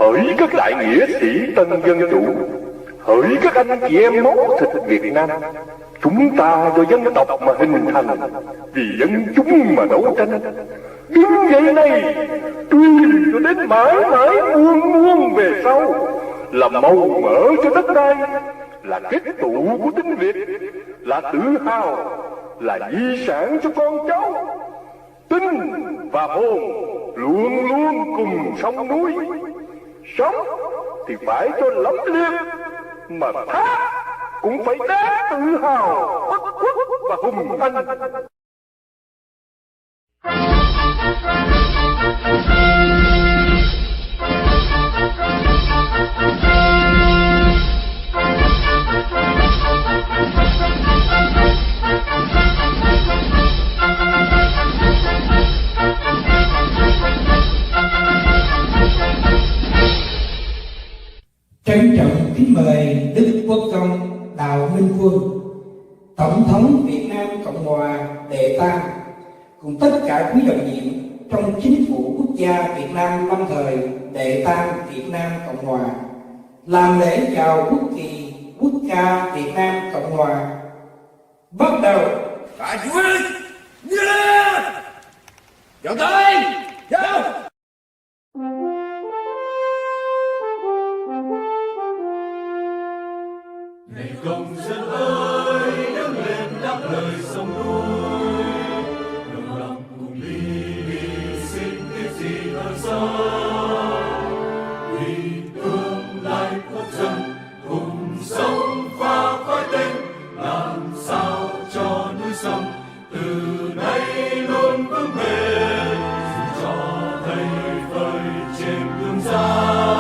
hỡi các đại nghĩa sĩ tân dân chủ, hỡi các anh chị em máu thịt Việt Nam, chúng ta do dân tộc mà hình thành, vì dân chúng mà đấu tranh. Đứng dậy này, tuyên cho đến mãi mãi muôn muôn về sau, là màu mỡ cho đất đai, là kết tụ của tiếng Việt, là tự hào, là di sản cho con cháu. Tinh và hồn luôn luôn cùng sông núi, sống thì phải cho lẫm liệt, mà thác cũng phải đáng tự hào, bất khuất và hùng anh. Trân trọng kính mời Đức Quốc công Đào Minh Quân, Tổng thống Việt Nam Cộng hòa đệ tam, cùng tất cả quý đồng nhiệm trong chính phủ quốc gia Việt Nam lâm thời đệ tam Việt Nam Cộng hòa, làm lễ chào quốc kỳ quốc ca Việt Nam Cộng hòa. Bắt đầu. Cả chú ơi, chào tay, chào. Này công dân ơi, đứng lên đáp lời sông núi, đồng lòng cùng đi hy sinh tiếc gì hơn sao, vì tương lai quốc dân cùng sống và khói tên, làm sao cho núi sông từ nay luôn vững bền, cho thấy phơi trên gương dao.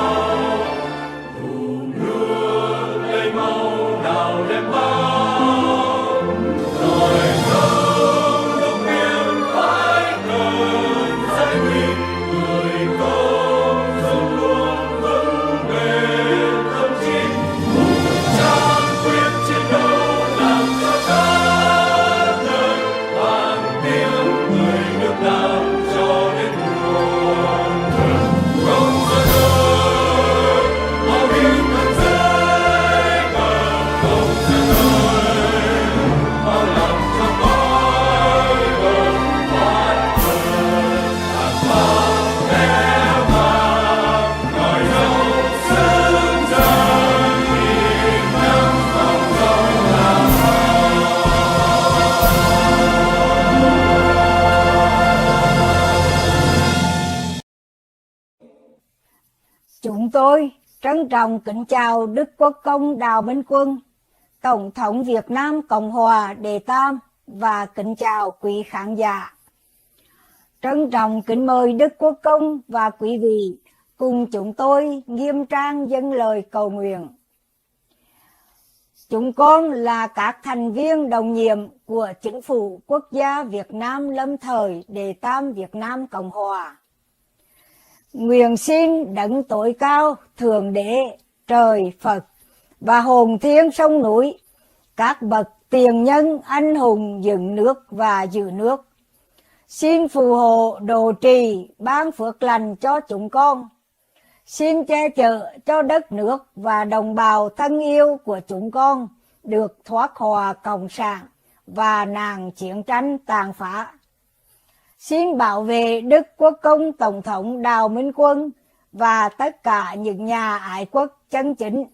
Chúng tôi trân trọng kính chào Đức Quốc công Đào Minh Quân, Tổng thống Việt Nam Cộng hòa đệ tam, và kính chào quý khán giả. Trân trọng kính mời Đức Quốc công và quý vị cùng chúng tôi nghiêm trang dâng lời cầu nguyện. Chúng con là các thành viên đồng nhiệm của Chính phủ Quốc gia Việt Nam lâm thời đệ tam Việt Nam Cộng hòa. Nguyện xin đấng tối cao, Thượng Đế, Trời Phật và hồn thiên sông núi, các bậc tiền nhân anh hùng dựng nước và giữ nước, xin phù hộ độ trì ban phước lành cho chúng con, xin che chở cho đất nước và đồng bào thân yêu của chúng con được thoát khỏi cộng sản và nạn chiến tranh tàn phá. Xin bảo vệ Đức Quốc công Tổng thống Đào Minh Quân và tất cả những nhà ái quốc chân chính.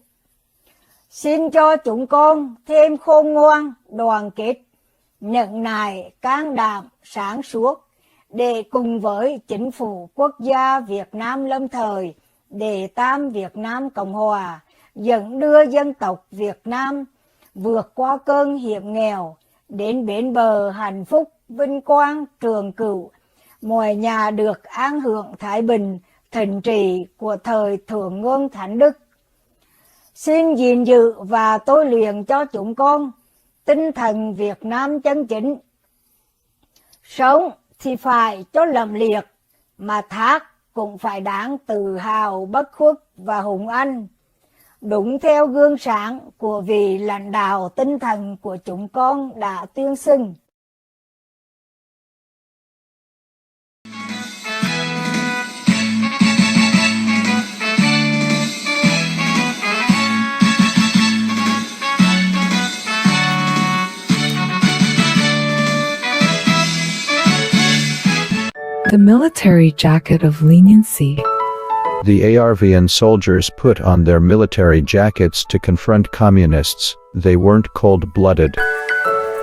Xin cho chúng con thêm khôn ngoan, đoàn kết, nhẫn nại, can đảm, sáng suốt để cùng với Chính phủ Quốc gia Việt Nam lâm thời đệ tam Việt Nam Cộng hòa dẫn đưa dân tộc Việt Nam vượt qua cơn hiểm nghèo đến bến bờ hạnh phúc, vinh quang, trường cửu, mọi nhà được an hưởng thái bình, thịnh trị của thời Thượng Ngôn Thánh Đức. Xin gìn giữ và tôi luyện cho chúng con tinh thần Việt Nam chân chính. Sống thì phải cho lẫm liệt, mà thác cũng phải đáng tự hào, bất khuất và hùng anh, đúng theo gương sáng của vị lãnh đạo tinh thần của chúng con đã tuyên xưng. The military jacket of leniency. The ARVN soldiers put on their military jackets to confront communists. They weren't cold-blooded.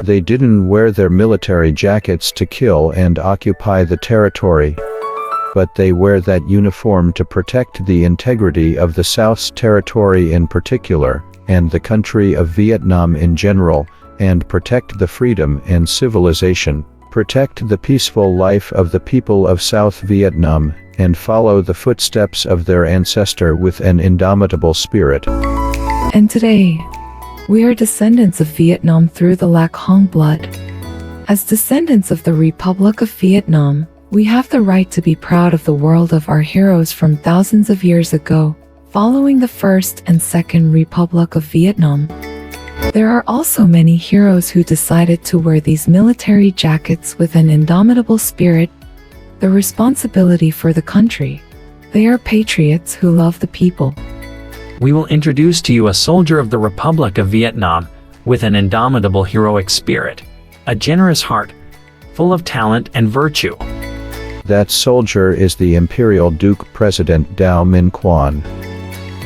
They didn't wear their military jackets to kill and occupy the territory, but they wear that uniform to protect the integrity of the South's territory in particular, and the country of Vietnam in general, and protect the freedom and civilization, protect the peaceful life of the people of South Vietnam, and follow the footsteps of their ancestor with an indomitable spirit. And today, we are descendants of Vietnam through the Lac Hong blood. As descendants of the Republic of Vietnam, we have the right to be proud of the world of our heroes from thousands of years ago, following the First and Second Republic of Vietnam. There are also many heroes who decided to wear these military jackets with an indomitable spirit, the responsibility for the country. They are patriots who love the people. We will introduce to you a soldier of the Republic of Vietnam with an indomitable heroic spirit, a generous heart, full of talent and virtue. That soldier is the Imperial Duke President Đào Minh Quang.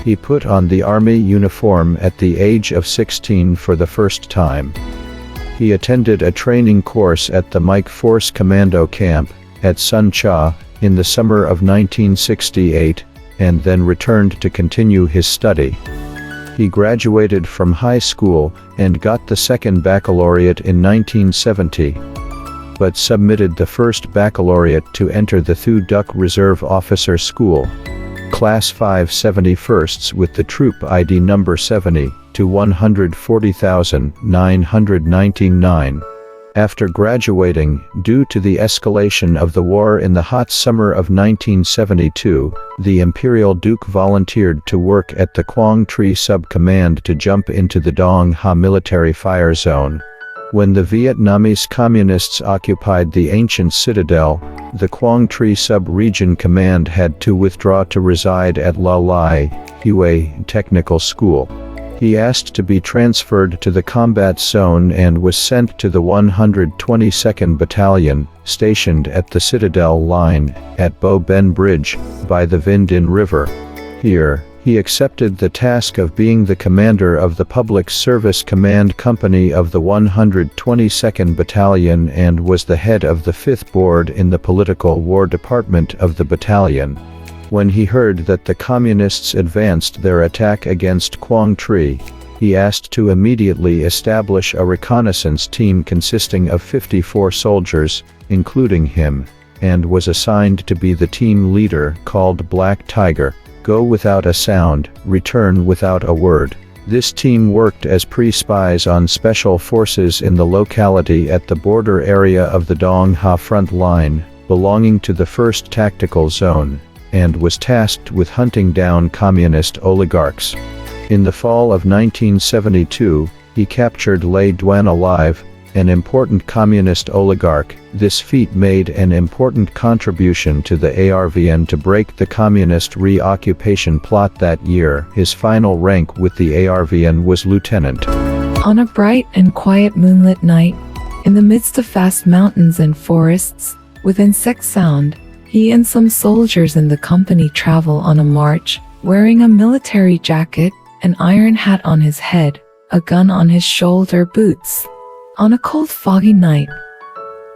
He put on the army uniform at the age of 16 for the first time. He attended a training course at the Mike Force Commando Camp at Sun Cha in the summer of 1968, and then returned to continue his study. He graduated from high school and got the second baccalaureate in 1970, but submitted the first baccalaureate to enter the Thu Duc Reserve Officer School, Class 571st with the troop ID number 70 to 140,999. After graduating, due to the escalation of the war in the hot summer of 1972, the Imperial Duke volunteered to work at the Quang Tri Sub-Command to jump into the Dong Ha military fire zone. When the Vietnamese Communists occupied the ancient citadel, the Quang Tri Sub-Region Command had to withdraw to reside at La Lai, Hue Technical School. He asked to be transferred to the combat zone and was sent to the 122nd Battalion, stationed at the Citadel Line, at Bo Ben Bridge, by the Vinh Dinh River. Here, he accepted the task of being the commander of the Public Service Command Company of the 122nd Battalion and was the head of the 5th Board in the Political War Department of the battalion. When he heard that the Communists advanced their attack against Quang Tri, he asked to immediately establish a reconnaissance team consisting of 54 soldiers, including him, and was assigned to be the team leader, called Black Tiger. Go without a sound, return without a word. This team worked as pre-spies on special forces in the locality at the border area of the Dong Ha front line, belonging to the 1st Tactical Zone, and was tasked with hunting down communist oligarchs. In the fall of 1972, he captured Lê Duan alive, an important communist oligarch. This feat made an important contribution to the ARVN to break the communist reoccupation plot that year. His final rank with the ARVN was lieutenant. On a bright and quiet moonlit night, in the midst of vast mountains and forests, with insect sound, he and some soldiers in the company travel on a march, wearing a military jacket, an iron hat on his head, a gun on his shoulder boots. On a cold foggy night,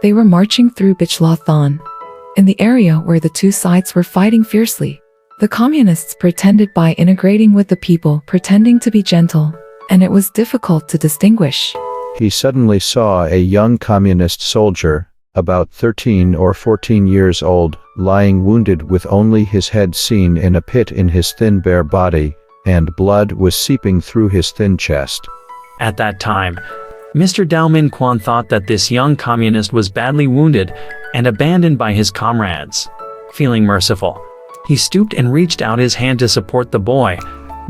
they were marching through Bich La Thon, in the area where the two sides were fighting fiercely. The communists pretended by integrating with the people, pretending to be gentle, and it was difficult to distinguish. He suddenly saw a young communist soldier, about 13 or 14 years old, lying wounded with only his head seen in a pit in his thin bare body, and blood was seeping through his thin chest. At that time, Mr. Đào Minh Quang thought that this young communist was badly wounded and abandoned by his comrades. Feeling merciful, he stooped and reached out his hand to support the boy,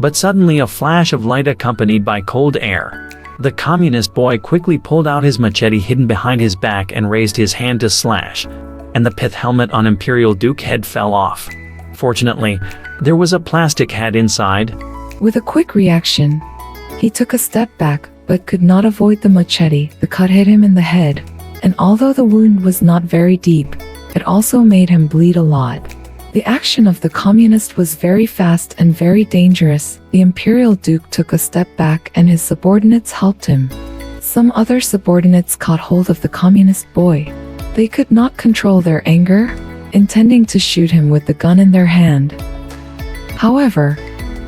but suddenly a flash of light accompanied by cold air. The communist boy quickly pulled out his machete hidden behind his back and raised his hand to slash, and the pith helmet on Imperial Duke head fell off. Fortunately, there was a plastic head inside. With a quick reaction, he took a step back, but could not avoid the machete. The cut hit him in the head, and although the wound was not very deep, it also made him bleed a lot. The action of the communist was very fast and very dangerous. The imperial duke took a step back and his subordinates helped him. Some other subordinates caught hold of the communist boy. They could not control their anger, intending to shoot him with the gun in their hand. However,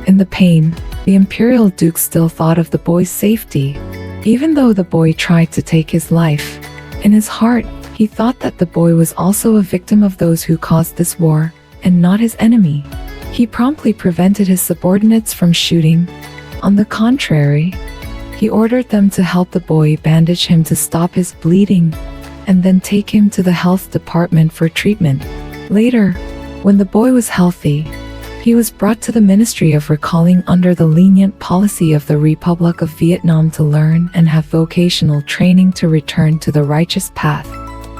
in the pain, the imperial duke still thought of the boy's safety. Even though the boy tried to take his life, in his heart, he thought that the boy was also a victim of those who caused this war, and not his enemy. He promptly prevented his subordinates from shooting. On the contrary, he ordered them to help the boy bandage him to stop his bleeding, and then take him to the health department for treatment. Later, when the boy was healthy, he was brought to the Ministry of Recalling under the lenient policy of the Republic of Vietnam to learn and have vocational training to return to the righteous path.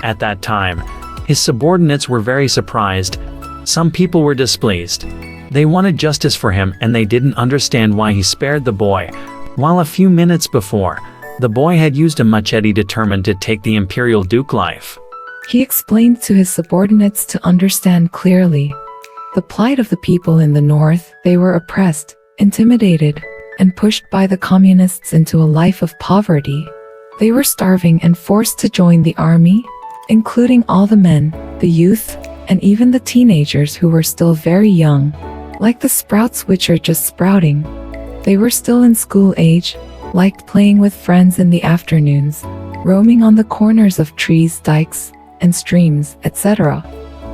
At that time, his subordinates were very surprised. Some people were displeased. They wanted justice for him and they didn't understand why he spared the boy, while a few minutes before, the boy had used a machete determined to take the imperial duke life. He explained to his subordinates to understand clearly the plight of the people in the north. They were oppressed, intimidated, and pushed by the communists into a life of poverty. They were starving and forced to join the army, including all the men, the youth, and even the teenagers who were still very young, like the sprouts which are just sprouting. They were still in school age, liked playing with friends in the afternoons, roaming on the corners of trees, dikes, and streams, etc.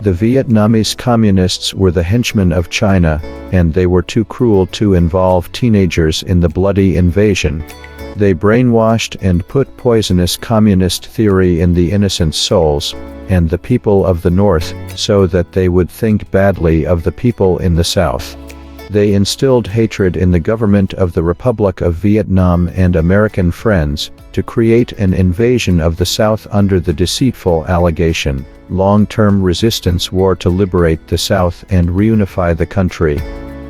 The Vietnamese communists were the henchmen of China, and they were too cruel to involve teenagers in the bloody invasion. They brainwashed and put poisonous communist theory in the innocent souls, and the people of the North, so that they would think badly of the people in the South. They instilled hatred in the government of the Republic of Vietnam and American friends, to create an invasion of the South under the deceitful allegation, long-term resistance war to liberate the South and reunify the country.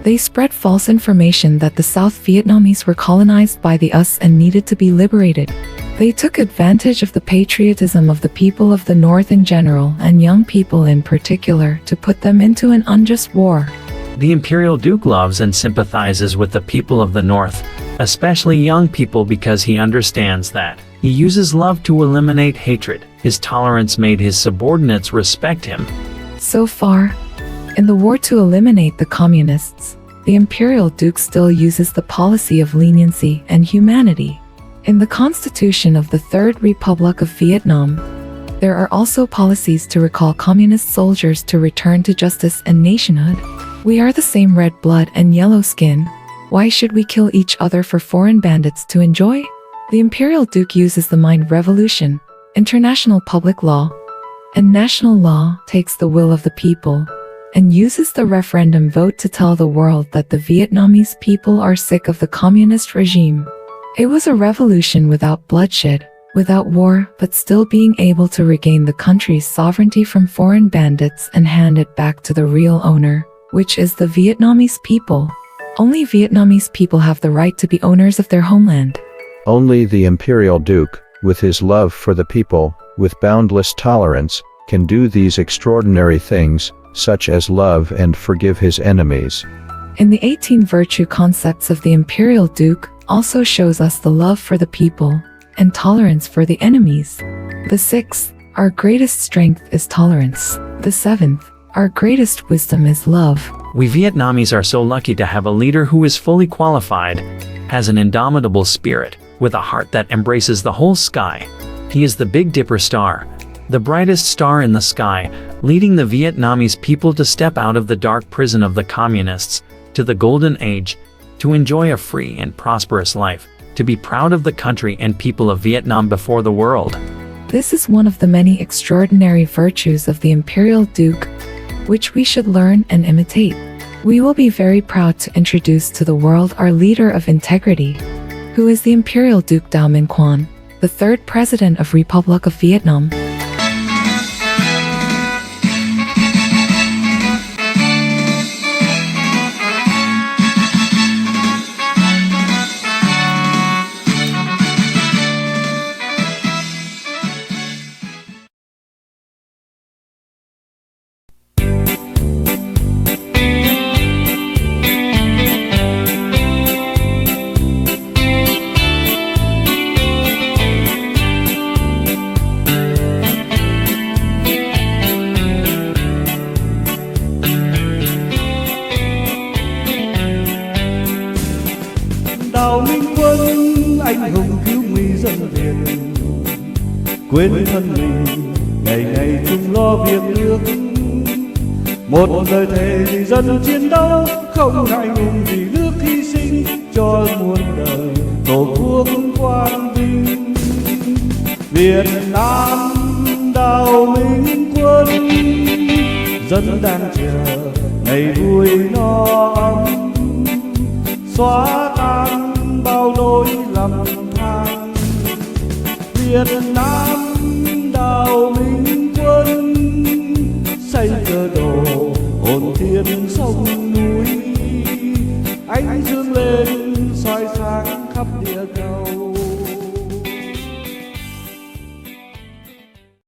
They spread false information that the South Vietnamese were colonized by the US and needed to be liberated. They took advantage of the patriotism of the people of the North in general and young people in particular to put them into an unjust war. The imperial duke loves and sympathizes with the people of the North, especially young people, because he understands that he uses love to eliminate hatred. His tolerance made his subordinates respect him. So far, in the war to eliminate the communists, the imperial duke still uses the policy of leniency and humanity. In the Constitution of the Third Republic of Vietnam, there are also policies to recall communist soldiers to return to justice and nationhood. We are the same red blood and yellow skin. Why should we kill each other for foreign bandits to enjoy? The imperial duke uses the mind revolution, international public law, and national law, takes the will of the people, and uses the referendum vote to tell the world that the Vietnamese people are sick of the communist regime. It was a revolution without bloodshed, without war, but still being able to regain the country's sovereignty from foreign bandits and hand it back to the real owner, which is the Vietnamese people. Only Vietnamese people have the right to be owners of their homeland. Only the imperial duke, with his love for the people, with boundless tolerance, can do these extraordinary things, such as love and forgive his enemies. In the 18 virtue concepts of the imperial duke, also shows us the love for the people, and tolerance for the enemies. The 6th, our greatest strength is tolerance. The 7th, our greatest wisdom is love. We Vietnamese are so lucky to have a leader who is fully qualified, has an indomitable spirit, with a heart that embraces the whole sky. He is the Big Dipper star, the brightest star in the sky, leading the Vietnamese people to step out of the dark prison of the communists, to the golden age, to enjoy a free and prosperous life, to be proud of the country and people of Vietnam before the world. This is one of the many extraordinary virtues of the imperial duke, which we should learn and imitate. We will be very proud to introduce to the world our leader of integrity, who is the Imperial Duke Dao Minh Quan, the 3rd President of Republic of Vietnam. Đào Minh Quân anh hùng cứu nguy dân Việt, quên thân mình ngày ngày chung lo việc nước. Một lời thề vì dân chiến đấu, không ngại ngùng vì nước hy sinh, cho muôn đời tổ quốc quang vinh. Việt Nam Đào Minh Quân, dân đang chờ ngày vui no ấm, xóa tan bao nỗi lầm than. Việt Nam Đào Minh Quân, xây cơ đồ hồn thiên sông núi.